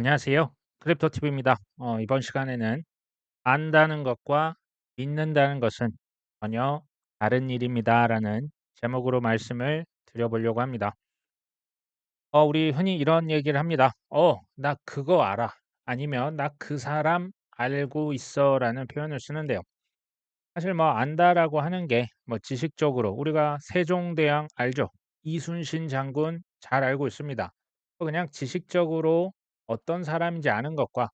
안녕하세요. 크립토TV입니다. 이번 시간에는 안다는 것과 믿는다는 것은 전혀 다른 일입니다라는 제목으로 말씀을 드려보려고 합니다. 우리 흔히 이런 얘기를 합니다. 나 그거 알아. 아니면 나 그 사람 알고 있어라는 표현을 쓰는데요. 사실 뭐 안다라고 하는 게 뭐 지식적으로 우리가 세종대왕 알죠? 이순신 장군 잘 알고 있습니다. 그냥 지식적으로 어떤 사람인지 아는 것과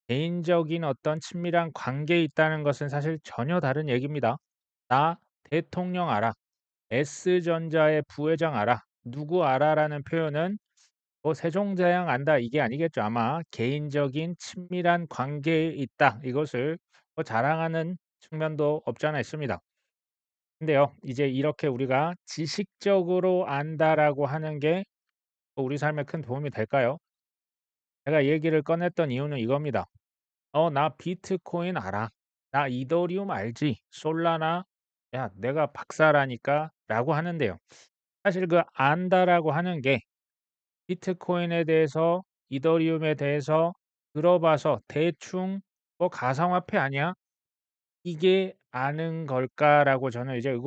개인적인 어떤 친밀한 관계에 있다는 것은 사실 전혀 다른 얘기입니다. "나 대통령 알아. S전자의 부회장 알아. 누구 알아."라는 표현은 뭐 "세종대왕 안다." 이게 아니겠죠. 아마 개인적인 친밀한 관계에 있다. 이것을 뭐 자랑하는 측면도 없지 않아 있습니다. 근데요. 이제 이렇게 우리가 지식적으로 안다라고 하는 게 우리 삶에 큰 도움이 될까요? 제가 이 얘기를 꺼냈던 이유는 이겁니다. 나 비트코인 알아. 나 이더리움 알지. 솔라나 야 내가 박사라니까."라고 하는데요. 사실 그 안다라고 하는 게 비트코인에 대해서 이더리움에 대해서 들어봐서 대충 '뭐 가상화폐 아니야? 이게 아는 걸까?'라고 저는 이제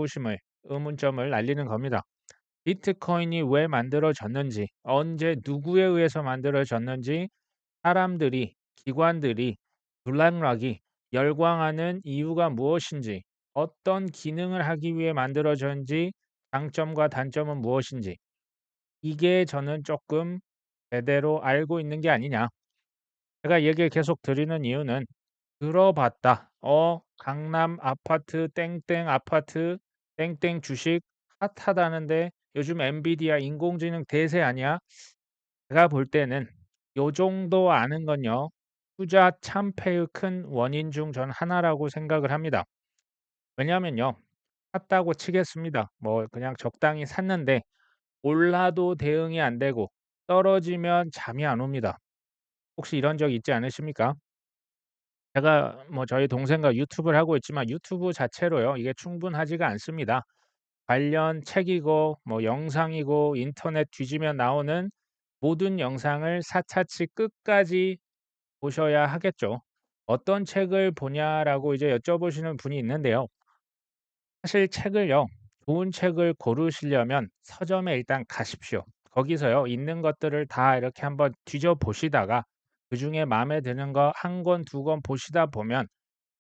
의문점을 날리는 겁니다. 비트코인이 왜 만들어졌는지, 언제 누구에 의해서 만들어졌는지, 사람들이, 기관들이, 블랙락이 열광하는 이유가 무엇인지, 어떤 기능을 하기 위해 만들어졌는지, 장점과 단점은 무엇인지, 이게 저는 조금 제대로 알고 있는 게 아니냐. 제가 이 얘기를 계속 드리는 이유는 들어봤다. 강남 아파트 땡땡 아파트 땡땡 주식 핫하다는데 요즘 엔비디아 인공지능 대세 아니야? 제가 볼 때는 요 정도 아는 건요. 투자 참패의 큰 원인 중 전 하나라고 생각을 합니다. 왜냐하면요. 샀다고 치겠습니다. 뭐 그냥 적당히 샀는데 올라도 대응이 안 되고 떨어지면 잠이 안 옵니다. 혹시 이런 적 있지 않으십니까? 제가 뭐 저희 동생과 유튜브를 하고 있지만 유튜브 자체로요. 이게 충분하지가 않습니다. 관련 책이고 뭐 영상이고 인터넷 뒤지면 나오는 모든 영상을 사차치 끝까지 보셔야 하겠죠. "어떤 책을 보냐?"라고 이제 여쭤보시는 분이 있는데요. 사실 책을요. 좋은 책을 고르시려면 서점에 일단 가십시오. 거기서요. 있는 것들을 다 이렇게 한번 뒤져 보시다가 그중에 마음에 드는 거 한 권, 두 권 보시다 보면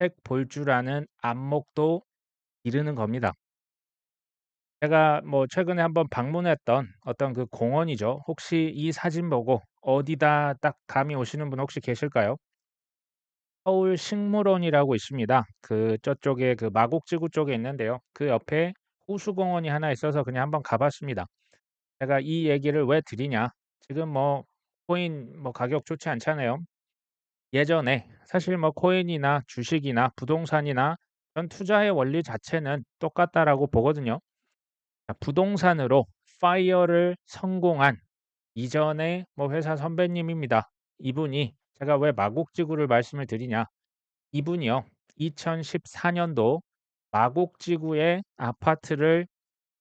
책 볼 줄 아는 안목도 기르는 겁니다. 제가 뭐 최근에 한번 방문했던 어떤 그 공원이죠. 혹시 이 사진 보고 어디다 딱 감이 오시는 분 혹시 계실까요? 서울 식물원이라고 있습니다. 그 저쪽에 그 마곡지구 쪽에 있는데요. 그 옆에 호수공원이 하나 있어서 그냥 한번 가 봤습니다. 제가 이 얘기를 왜 드리냐. 지금 뭐 코인 뭐 가격 좋지 않잖아요. 예전에 사실 뭐 코인이나 주식이나 부동산이나 전 투자의 원리 자체는 똑같다라고 보거든요. 자, 부동산으로 파이어를 성공한 이전의 뭐 회사 선배님입니다. 이분이 제가 왜 마곡지구를 말씀을 드리냐. 이분이요. 2014 년도 마곡지구에 아파트를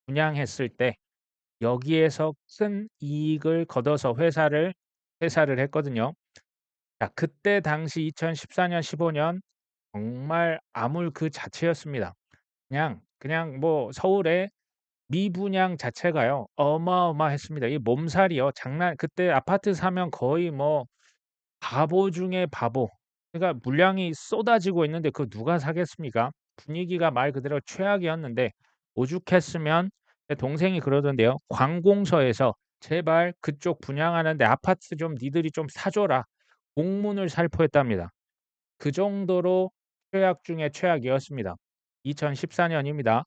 분양했을 때 여기에서 큰 이익을 거둬서 회사를 했거든요. 자, 그때 당시 2014 년, 15년 정말 암울 그 자체였습니다. 그냥 뭐 서울에 미분양 자체가요. 어마어마했습니다. 이 몸살이요. 그때 아파트 사면 거의 뭐 바보 중에 바보. 그러니까 물량이 쏟아지고 있는데 그거 누가 사겠습니까? 분위기가 말 그대로 최악이었는데 오죽했으면 제 동생이 그러던데요. 관공서에서 "제발 그쪽 분양하는데 아파트 좀 니들이 좀 사 줘라." 공문을 살포했답니다. 그 정도로 최악 중에 최악이었습니다. 2014 년입니다.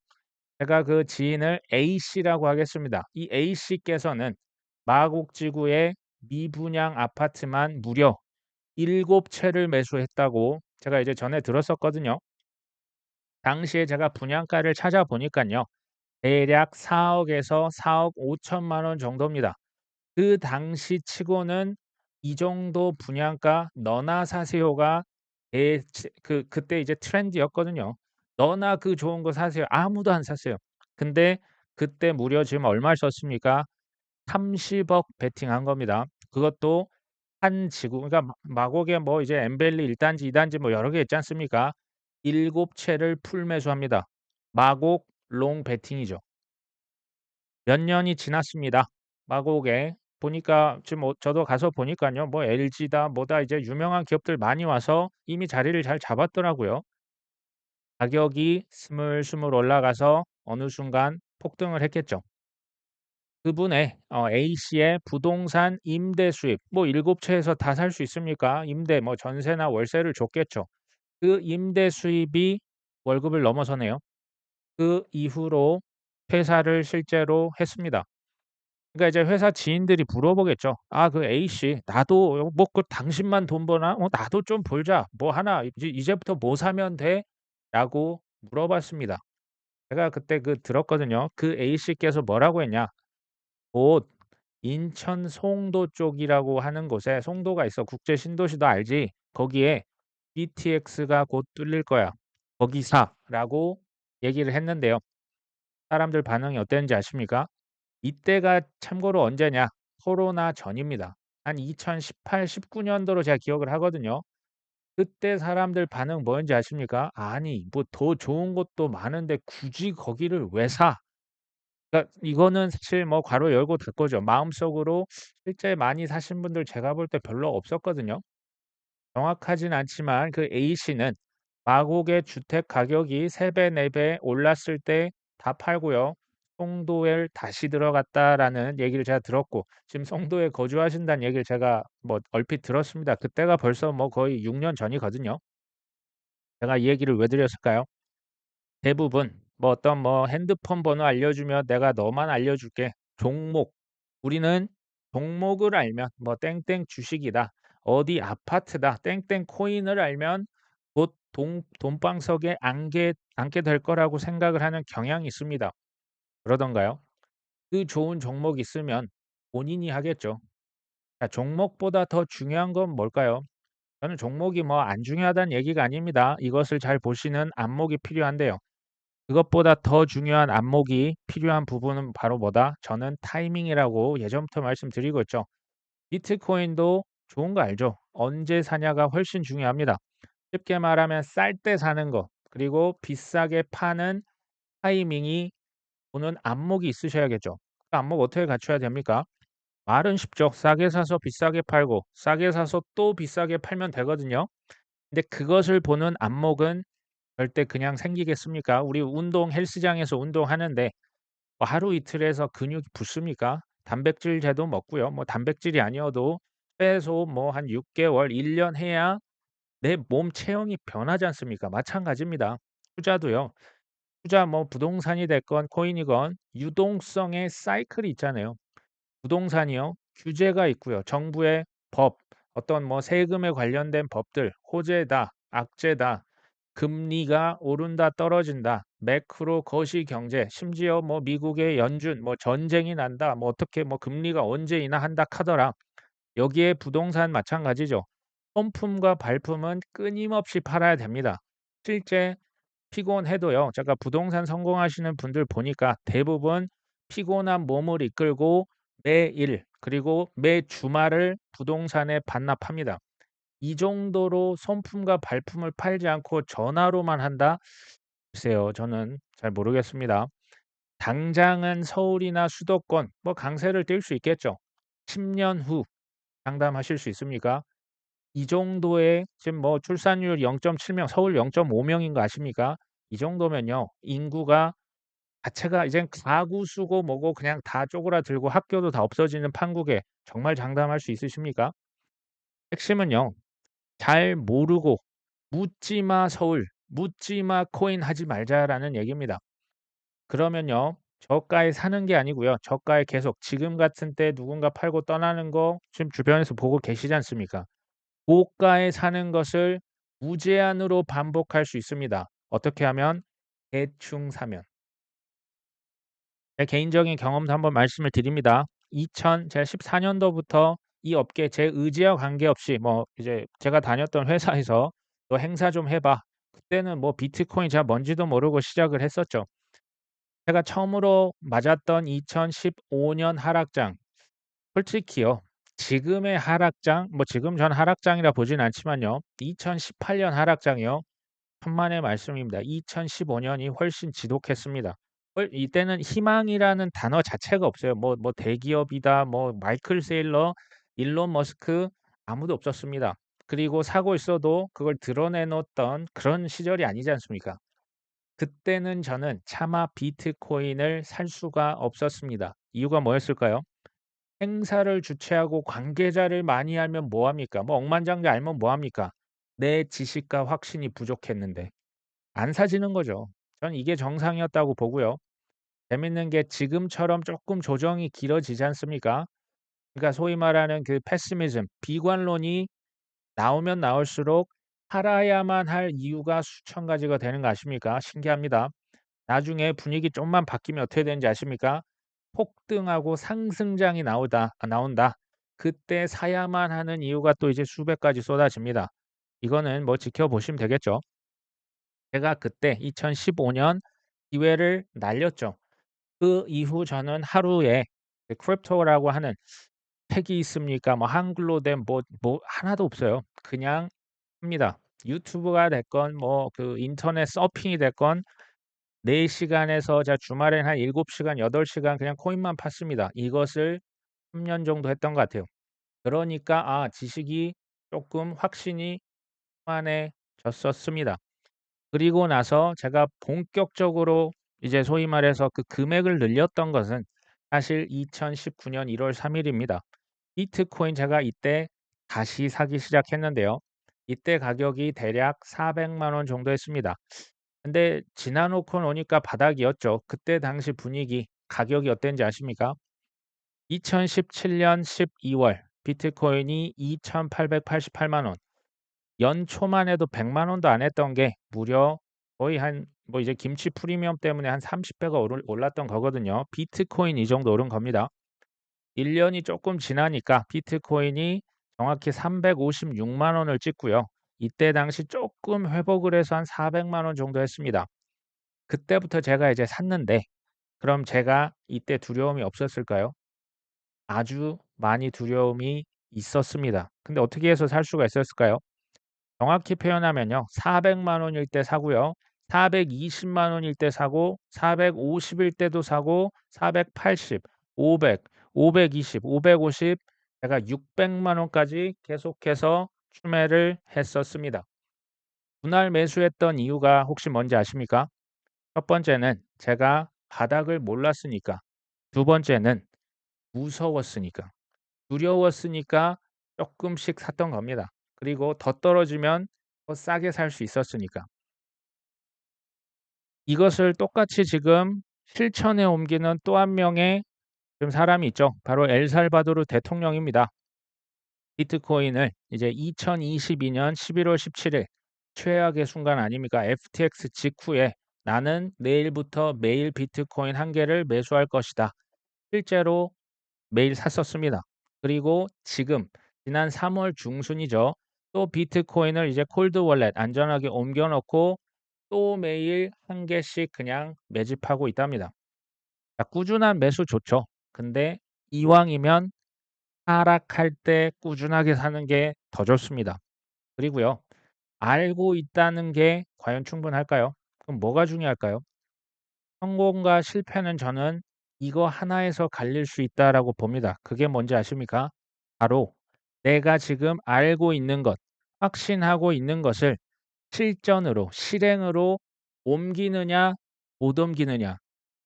제가 그 지인을 A씨라고 하겠습니다. 이 A씨께서는 마곡지구의 미분양 아파트만 무려 7 채를 매수했다고 제가 이제 전에 들었었거든요. 당시에 제가 분양가를 찾아보니깐요. 대략 4억 에서 4억 5천만 원 정도입니다. 그 당시치고는 이 정도 분양가 "너나 사세요."가 그때 이제 트렌드였거든요. "너나 그 좋은 거 사세요." 아무도 안 샀어요. 근데 그때 무려 지금 얼마를 썼습니까? 30억 베팅한 겁니다. 그것도 한 지구 그러니까 마곡에 뭐 이제 엠벨리 1 단지 2 단지 뭐 여러 개 있지 않습니까? 7 채를 풀 매수합니다. 마곡 롱 베팅이죠. 몇 년이 지났습니다. 마곡에 보니까 지금 뭐 저도 가서 보니깐요. 뭐 LG다 뭐다 이제 유명한 기업들 많이 와서 이미 자리를 잘 잡았더라고요. 가격이 스물스물 올라가서 어느 순간 폭등을 했겠죠. 그분의 A씨의 부동산 임대 수입 뭐 7 채에서 다 살 수 있습니까? 임대 뭐 전세나 월세를 줬겠죠. 그 임대 수입이 월급을 넘어서네요. 그 이후로 퇴사를 실제로 했습니다. 그러니까 이제 회사 지인들이 물어보겠죠. "아 그 A씨 나도 뭐 그 당신만 돈 버나? 나도 좀 벌자. 뭐 하나 이제부터 뭐 사면 돼?"라고 물어봤습니다. 제가 그때 들었거든요. 그 A씨께서 뭐라고 했냐. 곧 인천 송도 쪽이라고 하는 곳에 송도가 있어. 국제 신도시도 알지? "거기에 BTX가 곧 뚫릴 거야. 거기 사."라고 얘기를 했는데요. 사람들 반응이 어땠는지 아십니까? 이때가 참고로 언제냐? 코로나 전입니다. 한 2018, 19 년도로 제가 기억을 하거든요. 그때 사람들 반응 뭐였는지 아십니까? "아니 뭐 더 좋은 곳도 많은데 굳이 거기를 왜 사?" 그러니까 이거는 사실 뭐 괄호 열고 닫고죠. 마음속으로 실제 많이 사신 분들 제가 볼 때 별로 없었거든요. 정확하진 않지만 그 A씨는 마곡의 주택 가격이 3 배, 4배 올랐을 때 다 팔고요. "송도에 다시 들어갔다."라는 얘기를 제가 들었고 지금 송도에 거주하신다는 얘기를 제가 뭐 얼핏 들었습니다. 그때가 벌써 뭐 거의 6년 전이거든요. 제가 이 얘기를 왜 드렸을까요? 대부분 뭐 어떤 뭐 "핸드폰 번호 알려주면 내가 너만 알려줄게." 종목 우리는 종목을 알면 뭐 "땡땡 주식이다." 어디 아파트다. "땡땡 코인을 알면 곧 동 돈방석에 앉게 될 거라고 생각을 하는 경향이 있습니다. 그러던가요? 그 좋은 종목 있으면 본인이 하겠죠. 자 종목보다 더 중요한 건 뭘까요? 저는 종목이 뭐 안 중요하다는 얘기가 아닙니다. 이것을 잘 보시는 안목이 필요한데요. 그것보다 더 중요한 안목이 필요한 부분은 바로 뭐다? 저는 타이밍이라고 예전부터 말씀드리고 있죠. 비트코인도 좋은 거 알죠? 언제 사냐가 훨씬 중요합니다. 쉽게 말하면 쌀 때 사는 거 그리고 비싸게 파는 타이밍이 오는 안목이 있으셔야겠죠. 그 안목 어떻게 갖춰야 됩니까? 말은 쉽죠. 싸게 사서 비싸게 팔고 싸게 사서 또 비싸게 팔면 되거든요. 근데 그것을 보는 안목은 절대 그냥 생기겠습니까? 우리 운동 헬스장에서 운동하는데 뭐 하루 이틀에서 근육이 붙습니까? 단백질제도 먹고요. 뭐 단백질이 아니어도 최소 뭐 한 6 개월, 1년 해야 내 몸 체형이 변하지 않습니까? 마찬가지입니다. 투자도요. 투자 뭐 부동산이 됐건 코인이건 유동성의 사이클이 있잖아요. 부동산이요. 규제가 있고요. 정부의 법, 어떤 뭐 세금에 관련된 법들, 호재다, 악재다, 금리가 오른다 떨어진다, 매크로 거시 경제, 심지어 뭐 미국의 연준 뭐 전쟁이 난다, 뭐 어떻게 뭐 금리가 언제 인하한다 카더라. 여기에 부동산 마찬가지죠. 선품과 발품은 끊임없이 팔아야 됩니다. 실제 피곤해도요. 제가 부동산 성공하시는 분들 보니까 대부분 피곤한 몸을 이끌고 매일 그리고 매 주말을 부동산에 반납합니다. 이 정도로 손품과 발품을 팔지 않고 전화로만 한다? 글쎄요. 저는 잘 모르겠습니다. 당장은 서울이나 수도권 뭐 강세를 띨 수 있겠죠. 10년 후 장담하실 수 있습니까? 이 정도의 지금 뭐 출산율 0.7 명, 서울 0.5 명인 거 아십니까? 이 정도면요. 인구가 자체가 이젠 가구 수고 뭐고 그냥 다 쪼그라들고 학교도 다 없어지는 판국에 정말 장담할 수 있으십니까? 핵심은요. 잘 모르고 "묻지 마 서울, 묻지 마 코인 하지 말자."라는 얘기입니다. 그러면요. 저가에 사는 게 아니고요. 저가에 계속 지금 같은 때 누군가 팔고 떠나는 거 지금 주변에서 보고 계시지 않습니까? 고가에 사는 것을 무제한으로 반복할 수 있습니다. 어떻게 하면? 대충 사면. 제 개인적인 경험도 한번 말씀을 드립니다. 2000 제가 14 년도부터 이 업계 제 의지와 관계없이 뭐 이제 제가 다녔던 회사에서 "너 행사 좀 해 봐." 그때는 뭐 비트코인 제가 뭔지도 모르고 시작을 했었죠. 제가 처음으로 맞았던 2015년 하락장 솔직히요. 지금의 하락장, 뭐 지금 전 하락장이라 보진 않지만요. 2018년 하락장이요. 천만의 말씀입니다. 2015년이 훨씬 지독했습니다. 이때는 희망이라는 단어 자체가 없어요. 뭐 대기업이다, 뭐 마이클 세일러, 일론 머스크 아무도 없었습니다. 그리고 사고 있어도 그걸 드러내 놓았던 그런 시절이 아니지 않습니까? 그때는 저는 차마 비트코인을 살 수가 없었습니다. 이유가 뭐였을까요? 행사를 주최하고 관계자를 많이 알면 뭐 합니까? 뭐 억만장자 알면 뭐 합니까? 내 지식과 확신이 부족했는데 안 사지는 거죠. 전 이게 정상이었다고 보고요. 재밌는 게 지금처럼 조금 조정이 길어지지 않습니까? 그러니까 소위 말하는 그 패시미즘, 비관론이 나오면 나올수록 팔아야만 할 이유가 수천 가지가 되는 거 아십니까? 신기합니다. 나중에 분위기 좀만 바뀌면 어떻게 되는지 아십니까? 폭등하고 상승장이 나온다. 그때 사야만 하는 이유가 또 이제 수백 가지 쏟아집니다. 이거는 뭐 지켜보시면 되겠죠. 제가 그때 2015년 기회를 날렸죠. 그 이후 저는 하루에 그 크립토라고 하는 책이 있습니까? 뭐 한글로 된 뭐 하나도 없어요. 그냥 합니다. 유튜브가 됐건 뭐 그 인터넷 서핑이 됐건 4 시간에서 제가 주말엔 한 7 시간, 8 시간 그냥 코인만 팠습니다. 이것을 3년 정도 했던 것 같아요. 그러니까 지식이 쪼끔 확신이 충만해졌었습니다. 그리고 나서 제가 본격적으로 이제 소위 말해서 그 금액을 늘렸던 것은 사실 2019년 1월 3 일입니다. 비트코인 제가 이때 다시 사기 시작했는데요. 이때 가격이 대략 400만 원 정도 했습니다. 근데 지나 놓고 노니까 바닥이었죠. 그때 당시 분위기, 가격이 어땠는지 아십니까? 2017년 12월 비트코인이 2,888만 원. 연초만 해도 100만 원도 안 했던 게 무려 거의 한 뭐 이제 김치 프리미엄 때문에 한 30배가 올랐던 거거든요. 비트코인 이 정도 오른 겁니다. 1 년이 쪼끔 지나니까 비트코인이 정확히 356만 원을 찍고요. 이때 당시 쪼끔 회복을 해서 한 400만 원 정도 했습니다. 그때부터 제가 이제 샀는데 그럼 제가 이때 두려움이 없었을까요? 아주 많이 두려움이 있었습니다. 근데 어떻게 해서 살 수가 있었을까요? 정확히 표현하면요. 400만 원일 때 사고요. 420만 원일 때 사고 450일 때도 사고 480, 500, 520, 550 제가 600만 원까지 계속해서 추매를 했었습니다. 분할 매수했던 이유가 혹시 뭔지 아십니까? 첫 번째는 제가 바닥을 몰랐으니까. 두 번째는 무서웠으니까. 두려웠으니까 조금씩 샀던 겁니다. 그리고 더 떨어지면 더 싸게 살 수 있었으니까. 이것을 똑같이 지금 실천에 옮기는 또 한 명의 지금 사람이 있죠. 바로 엘살바도르 대통령입니다. 비트코인을 이제 2022년 11월 17일 최악의 순간 아닙니까? FTX 직후에 "나는 내일부터 매일 비트코인 한 개를 매수할 것이다." 실제로 매일 샀었습니다. 그리고 지금 지난 3월 중순이죠. 또 비트코인을 이제 콜드 월렛 안전하게 옮겨 놓고 또 매일 한 개씩 그냥 매집하고 있답니다. 자, 꾸준한 매수 좋죠. 근데 이왕이면 하락할 때 꾸준하게 사는 게 더 좋습니다. 그리고요. 알고 있다는 게 과연 충분할까요? 그럼 뭐가 중요할까요? 성공과 실패는 저는 이거 하나에서 갈릴 수 있다라고 봅니다. 그게 뭔지 아십니까? 바로 내가 지금 알고 있는 것, 확신하고 있는 것을 실전으로, 실행으로 옮기느냐, 못 옮기느냐.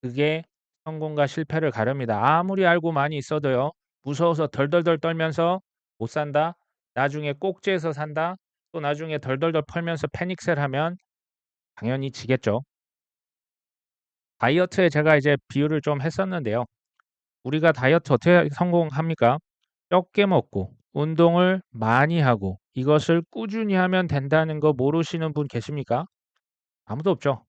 그게 성공과 실패를 가릅니다. 아무리 알고 많이 있어도요. 무서워서 덜덜덜 떨면서 못 산다. 나중에 꼭지에서 산다. 또 나중에 덜덜덜 펄면서 패닉셀 하면 당연히 지겠죠. 다이어트에 제가 이제 비유를 좀 했었는데요. 우리가 다이어트 어떻게 성공합니까? 적게 먹고 운동을 많이 하고 이것을 꾸준히 하면 된다는 거 모르시는 분 계십니까? 아무도 없죠.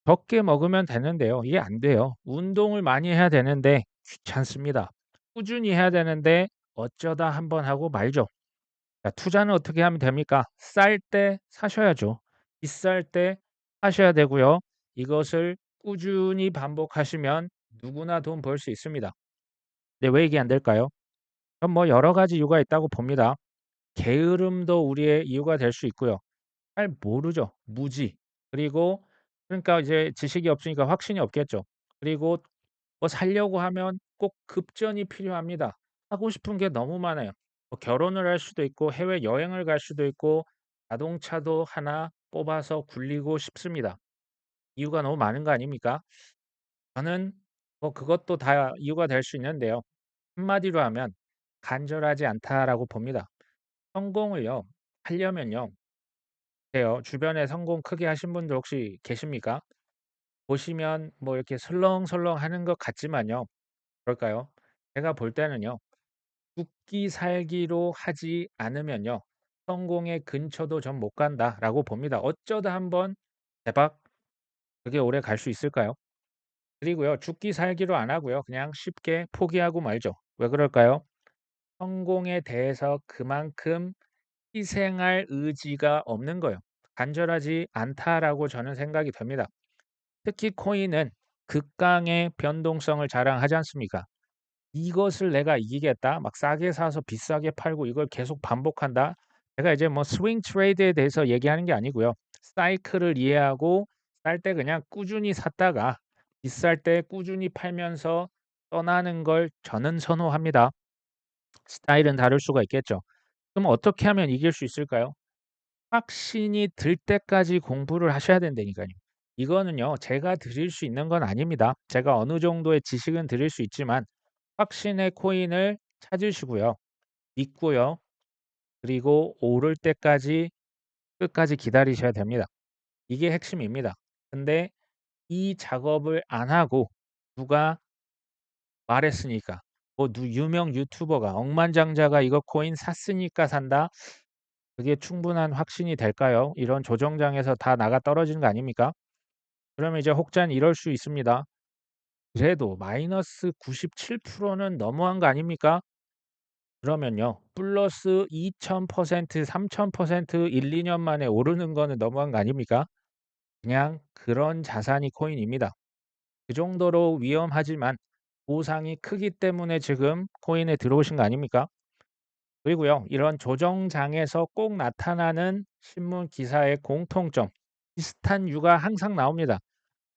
적게 먹으면 되는데요. 이게 안 돼요. 운동을 많이 해야 되는데 귀찮습니다. 꾸준히 해야 되는데 어쩌다 한번 하고 말죠. 자, 투자는 어떻게 하면 됩니까? 쌀 때 사셔야죠. 비쌀 때 사셔야 되고요. 이것을 꾸준히 반복하시면 누구나 돈 벌 수 있습니다. 네, 왜 이게 안 될까요? 그럼 뭐 여러 가지 이유가 있다고 봅니다. 게으름도 우리의 이유가 될 수 있고요. 잘 모르죠. 무지. 그리고 그러니까 이제 지식이 없으니까 확신이 없겠죠. 그리고 뭐 살려고 하면 꼭 급전이 필요합니다. 하고 싶은 게 너무 많아요. 뭐 결혼을 할 수도 있고 해외여행을 갈 수도 있고 자동차도 하나 뽑아서 굴리고 싶습니다. 이유가 너무 많은 거 아닙니까? 저는 뭐 그것도 다 이유가 될 수 있는데요. 한마디로 하면 간절하지 않다라고 봅니다. 성공을요 하려면요 돼요. 주변에 성공 크게 하신 분들 혹시 계십니까? 보시면 뭐 이렇게 설렁설렁 하는 것 같지만요. 그럴까요? 제가 볼 때는요. 죽기 살기로 하지 않으면요. 성공의 근처도 전 못 간다라고 봅니다. 어쩌다 한번 대박 그게 오래 갈 수 있을까요? 그리고요. 죽기 살기로 안 하고요. 그냥 쉽게 포기하고 말죠. 왜 그럴까요? 성공에 대해서 그만큼 희생할 의지가 없는 거예요. 간절하지 않다라고 저는 생각이 됩니다. 특히 코인은 극강의 변동성을 자랑하지 않습니까? 이것을 내가 이기겠다. 막 싸게 사서 비싸게 팔고 이걸 계속 반복한다. 제가 이제 뭐 스윙 트레이드에 대해서 얘기하는 게 아니고요. 사이클을 이해하고 쌀 때 그냥 꾸준히 샀다가 비쌀 때 꾸준히 팔면서 떠나는 걸 저는 선호합니다. 스타일은 다를 수가 있겠죠. 그럼 어떻게 하면 이길 수 있을까요? 확신이 들 때까지 공부를 하셔야 된다니까요. 이거는요. 제가 드릴 수 있는 건 아닙니다. 제가 어느 정도의 지식은 드릴 수 있지만 확신의 코인을 찾으시고요. 믿고요. 그리고 오를 때까지 끝까지 기다리셔야 됩니다. 이게 핵심입니다. 근데 이 작업을 안 하고 누가 말했으니까 뭐 유명 유튜버가 억만장자가 이거 코인 샀으니까 산다. 그게 충분한 확신이 될까요? 이런 조정장에서 다 나가 떨어지는 거 아닙니까? 그러면 이제 혹자는 이럴 수 있습니다. 그래도 마이너스 97%는 너무한 거 아닙니까? 그러면요. 플러스 2000%, 3000% 1-2년 만에 오르는 거는 너무한 거 아닙니까? 그냥 그런 자산이 코인입니다. 그 정도로 위험하지만 보상이 크기 때문에 지금 코인에 들어오신 거 아닙니까? 그리고요. 이런 조정장에서 꼭 나타나는 신문 기사의 공통점, 비슷한 유가 항상 나옵니다.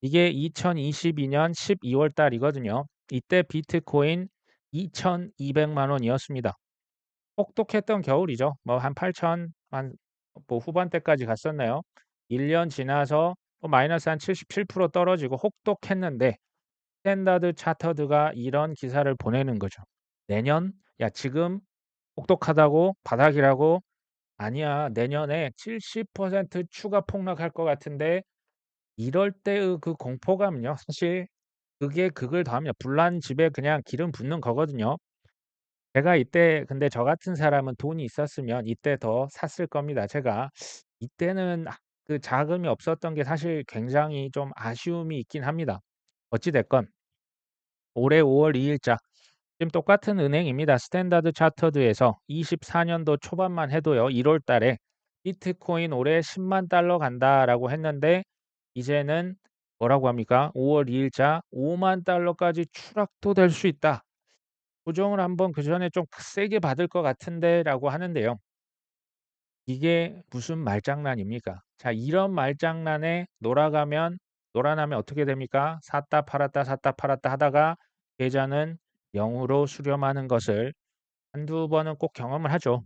이게 2022년 12월 달이거든요. 이때 비트코인 2,200만 원이었습니다. 혹독했던 겨울이죠. 뭐 한 8천 한 뭐 후반대까지 갔었나요? 1년 지나서 마이너스 한 77% 떨어지고 혹독했는데 스탠다드 차터드가 이런 기사를 보내는 거죠. "내년? 야 지금 혹독하다고 바닥이라고? 아니야. 내년에 70% 추가 폭락할 것 같은데." 이럴 때의 그 공포감은요. 사실 그게 극을 더합니다. 불난 집에 그냥 기름 붓는 거거든요. 제가 이때 근데 저 같은 사람은 돈이 있었으면 이때 더 샀을 겁니다. 제가 이때는 그 자금이 없었던 게 사실 굉장히 좀 아쉬움이 있긴 합니다. 어찌 됐건 올해 5월 2 일자 지금 똑같은 은행입니다. 스탠다드 차터드에서 24년도 초반만 해도요. 1월 달에 "비트코인 올해 10만 달러 간다."라고 했는데 이제는 뭐라고 합니까? 5월 2 일자 "5만 달러까지 추락도 될 수 있다." 조정을 한번 그전에 좀 세게 받을 것 같은데라고 하는데요. 이게 무슨 말장난입니까? 자 이런 말장난에 놀아나면 어떻게 됩니까? 샀다 팔았다 샀다 팔았다 하다가 계좌는 0으로 수렴하는 것을 한두 번은 꼭 경험을 하죠.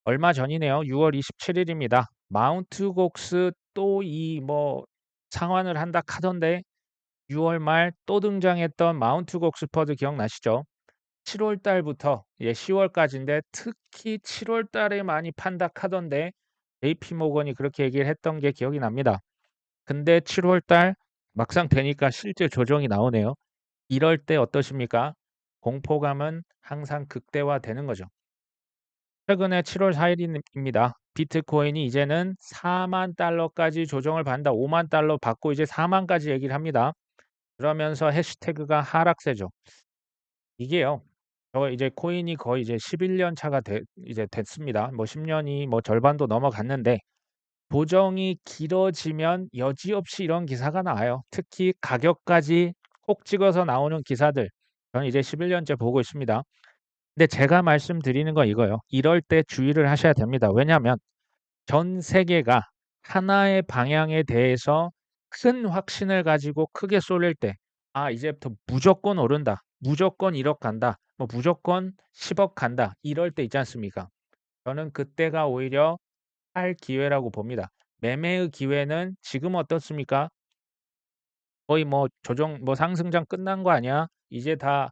얼마 전이네요. 6월 27 일입니다. 마운트 곡스 또 이 뭐 상환을 한다 카던데 6월 말 또 등장했던 마운트 곡스 퍼드 기억나시죠? 7월 달부터 10 월까지인데 특히 7월 달에 많이 판다 카던데 JP 모건이 그렇게 얘기를 했던 게 기억이 납니다. 근데 7월 달 막상 되니까 실제 조정이 나오네요. 이럴 때 어떠십니까? 공포감은 항상 극대화되는 거죠. 최근에 7월 4 일입니다. 비트코인이 이제는 4만 달러까지 조정을 받는다. 5만 달러 받고 이제 4만까지 얘기를 합니다. 그러면서 해시태그가 하락세죠. 이게요. 이제 코인이 거의 이제 11년 차가 이제 됐습니다. 뭐 10 년이 뭐 절반도 넘어갔는데 보정이 길어지면 여지없이 이런 기사가 나와요. 특히 가격까지 콕 찍어서 나오는 기사들. 저는 이제 11년째 보고 있습니다. 근데 제가 말씀드리는 건 이거예요. 이럴 때 주의를 하셔야 됩니다. 왜냐하면 전 세계가 하나의 방향에 대해서 큰 확신을 가지고 크게 쏠릴 때 '아 이제부터 무조건 오른다. 무조건 1억 간다. 뭐 무조건 10억 간다.' 이럴 때 있지 않습니까? 저는 그때가 오히려 할 기회라고 봅니다. 매매의 기회는 지금 어떻습니까? 거의 뭐 조정 뭐 "상승장 끝난 거 아니야? 이제 다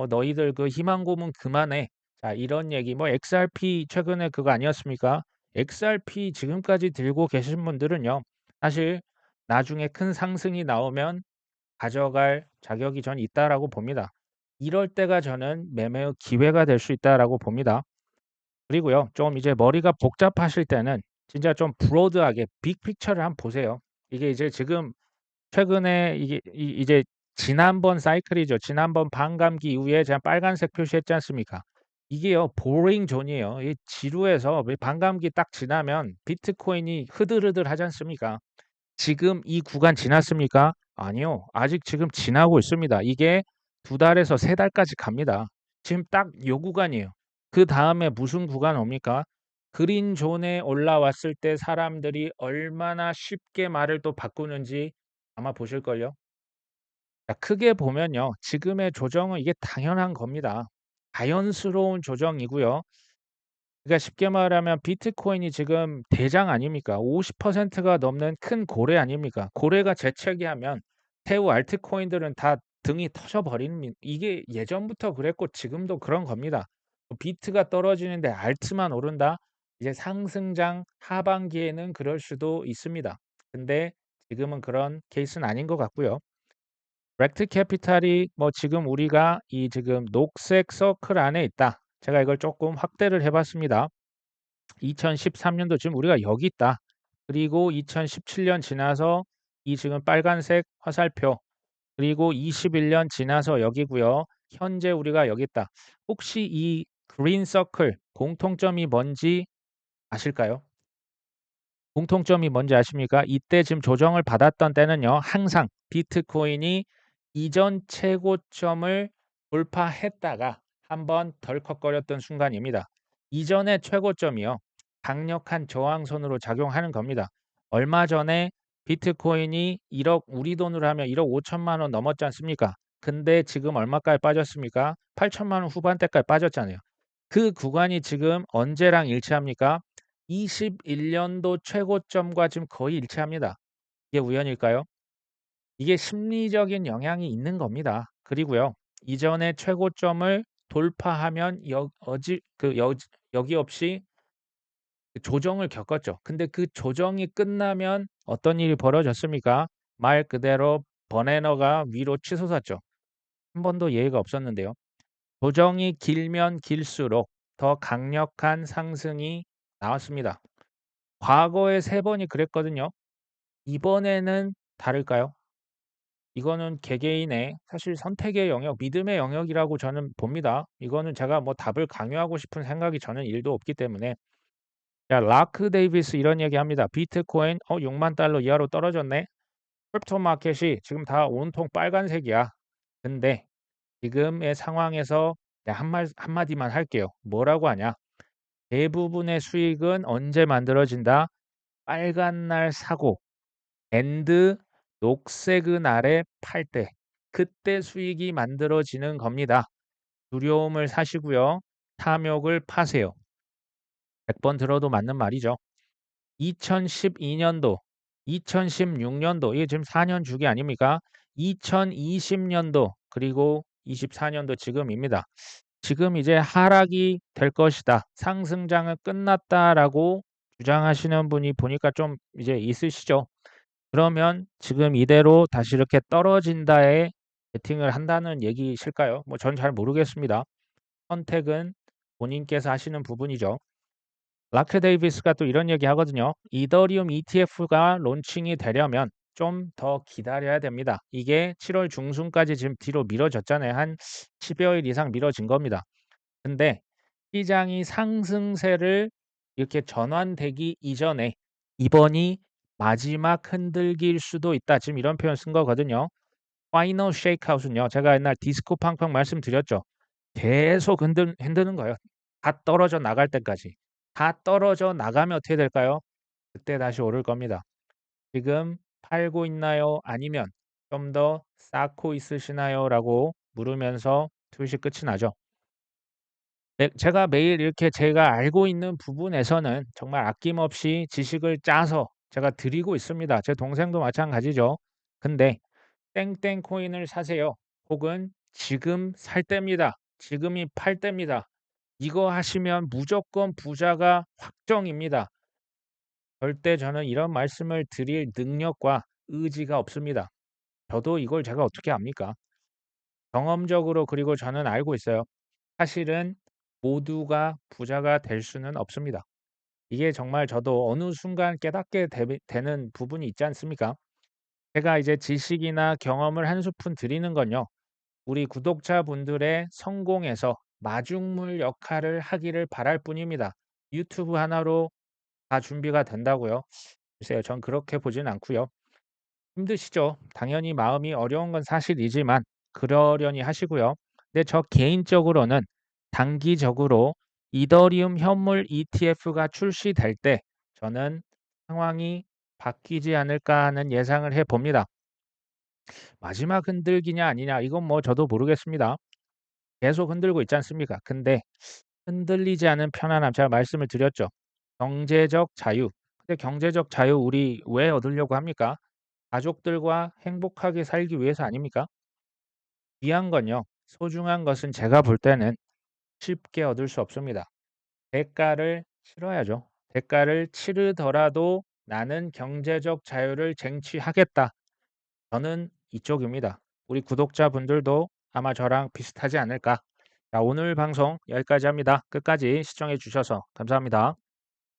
너희들 그 희망 고문 그만해." 자 이런 얘기 뭐 XRP 최근에 그거 아니었습니까? XRP 지금까지 들고 계신 분들은요. 사실 나중에 큰 상승이 나오면 가져갈 자격이 전 있다라고 봅니다. 이럴 때가 저는 매매의 기회가 될 수 있다라고 봅니다. 그리고요. 좀 이제 머리가 복잡하실 때는 진짜 좀 브로드하게 빅 픽처를 한번 보세요. 이게 이제 지금 최근에 이게 이제 지난번 사이클이죠. 지난번 반감기 이후에 제가 빨간색 표시했지 않습니까? 이게요. 보링 존이에요. 이 지루해서 왜 반감기 딱 지나면 비트코인이 흐들흐들하지 않습니까? 지금 이 구간 지났습니까? 아니요. 아직 지금 지나고 있습니다. 이게 2달에서 3달까지 갑니다. 지금 딱 요 구간이에요. 그다음에 무슨 구간 옵니까? 그린 존에 올라왔을 때 사람들이 얼마나 쉽게 말을 또 바꾸는지 아마 보실걸요? 자 크게 보면요. 지금의 조정은 이게 당연한 겁니다. 자연스러운 조정이고요. 그러니까 쉽게 말하면 비트코인이 지금 대장 아닙니까? 50%가 넘는 큰 고래 아닙니까? 고래가 재채기하면 새우 알트코인들은 다 등이 터져 버리는 이게 예전부터 그랬고 지금도 그런 겁니다. 비트가 떨어지는데 알트만 오른다? 이제 상승장 하반기에는 그럴 수도 있습니다. 근데 지금은 그런 케이스는 아닌 것 같고요. 렉트 캐피탈이 뭐 지금 우리가 이 지금 녹색 서클 안에 있다. 제가 이걸 조금 확대를 해 봤습니다. 2013년도 지금 우리가 여기 있다. 그리고 2017년 지나서 이 지금 빨간색 화살표 그리고 21년 지나서 여기고요. 현재 우리가 여기 있다. 혹시 이 그린 서클 공통점이 뭔지 아실까요? 공통점이 뭔지 아십니까? 이때 지금 조정을 받았던 때는요. 항상 비트코인이 이전 최고점을 돌파했다가 한번 덜컥거렸던 순간입니다. 이전의 최고점이요. 강력한 저항선으로 작용하는 겁니다. 얼마 전에 비트코인이 1억 우리 돈으로 하면 1억 5천만 원 넘었지 않습니까? 근데 지금 얼마까지 빠졌습니까? 8천만 원 후반대까지 빠졌잖아요. 그 구간이 지금 언제랑 일치합니까? 21년도 최고점과 지금 거의 일치합니다. 이게 우연일까요? 이게 심리적인 영향이 있는 겁니다. 그리고요. 이전의 최고점을 돌파하면 여지 없이 그 조정을 겪었죠. 근데 그 조정이 끝나면 어떤 일이 벌어졌습니까? 말 그대로 버네너가 위로 치솟았죠. 한 번도 예의가 없었는데요. 조정이 길면 길수록 더 강력한 상승이 나왔습니다. 과거에 3번이 그랬거든요. 이번에는 다를까요? 이거는 개개인의 사실 선택의 영역, 믿음의 영역이라고 저는 봅니다. 이거는 제가 뭐 답을 강요하고 싶은 생각이 저는 1도 없기 때문에. 자 라크 데이비스 이런 얘기합니다. "비트코인 60,000 달러 이하로 떨어졌네. 크립토 마켓이 지금 다 온통 빨간색이야." 근데 지금의 상황에서 내가 한마디만 할게요. 뭐라고 하냐? "대부분의 수익은 언제 만들어진다? 빨간 날 사고 앤드 녹색의 날에 팔 때 그때 수익이 만들어지는 겁니다. 두려움을 사시고요. 탐욕을 파세요." 100번 들어도 맞는 말이죠. 2012년도, 2016년도 이게 지금 4년 주기 아닙니까? 2020년도 그리고 24년도 지금입니다. 지금 이제 하락이 될 것이다. 상승장은 끝났다라고 주장하시는 분이 보니까 좀 이제 있으시죠. 그러면 지금 이대로 다시 이렇게 떨어진다에 베팅을 한다는 얘기실까요? 뭐 전 잘 모르겠습니다. 선택은 본인께서 하시는 부분이죠. 라크 데이비스가 또 이런 얘기 하거든요. 이더리움 ETF가 론칭이 되려면 좀 더 기다려야 됩니다. 이게 7월 중순까지 지금 뒤로 미뤄졌잖아요. 한 10여 일 이상 미뤄진 겁니다. 근데 시장이 상승세를 이렇게 전환되기 이전에 이번이 마지막 흔들기일 수도 있다. 지금 이런 표현 쓴 거거든요. 파이널 쉐이크아웃은요. 제가 옛날 디스코 팡팡 말씀드렸죠. 계속 흔드는 거예요. 다 떨어져 나갈 때까지. 다 떨어져 나가면 어떻게 될까요? 그때 다시 오를 겁니다. "지금 팔고 있나요? 아니면 좀 더 쌓고 있으시나요?"라고 물으면서 투시 끝이 나죠. 제가 매일 이렇게 제가 알고 있는 부분에서는 정말 아낌없이 지식을 짜서 제가 드리고 있습니다. 제 동생도 마찬가지죠. 근데 "땡땡 코인을 사세요." 혹은 "지금 살 때입니다. 지금이 팔 때입니다. 이거 하시면 무조건 부자가 확정입니다." 절대 저는 이런 말씀을 드릴 능력과 의지가 없습니다. 저도 이걸 제가 어떻게 압니까? 경험적으로 그리고 저는 알고 있어요. 사실은 모두가 부자가 될 수는 없습니다. 이게 정말 저도 어느 순간 깨닫게 되는 부분이 있지 않습니까? 제가 이제 지식이나 경험을 한 스푼 드리는 건요. 우리 구독자분들의 성공에서 마중물 역할을 하기를 바랄 뿐입니다. 유튜브 하나로 다 준비가 된다고요? 글쎄요. 전 그렇게 보진 않고요. 힘드시죠. 당연히 마음이 어려운 건 사실이지만 그러려니 하시고요. 근데 저 개인적으로는 단기적으로 이더리움 현물 ETF가 출시될 때 저는 상황이 바뀌지 않을까 하는 예상을 해 봅니다. 마지막 흔들기냐 아니냐 이건 뭐 저도 모르겠습니다. 계속 흔들고 있지 않습니까? 근데 흔들리지 않은 편안함 제가 말씀을 드렸죠. 경제적 자유. 근데 경제적 자유 우리 왜 얻으려고 합니까? 가족들과 행복하게 살기 위해서 아닙니까? 귀한 건요. 소중한 것은 제가 볼 때는 쉽게 얻을 수 없습니다. 대가를 치러야죠. 대가를 치르더라도 '나는 경제적 자유를 쟁취하겠다.' 저는 이쪽입니다. 우리 구독자분들도 아마 저랑 비슷하지 않을까. 자 오늘 방송 여기까지 합니다. 끝까지 시청해 주셔서 감사합니다.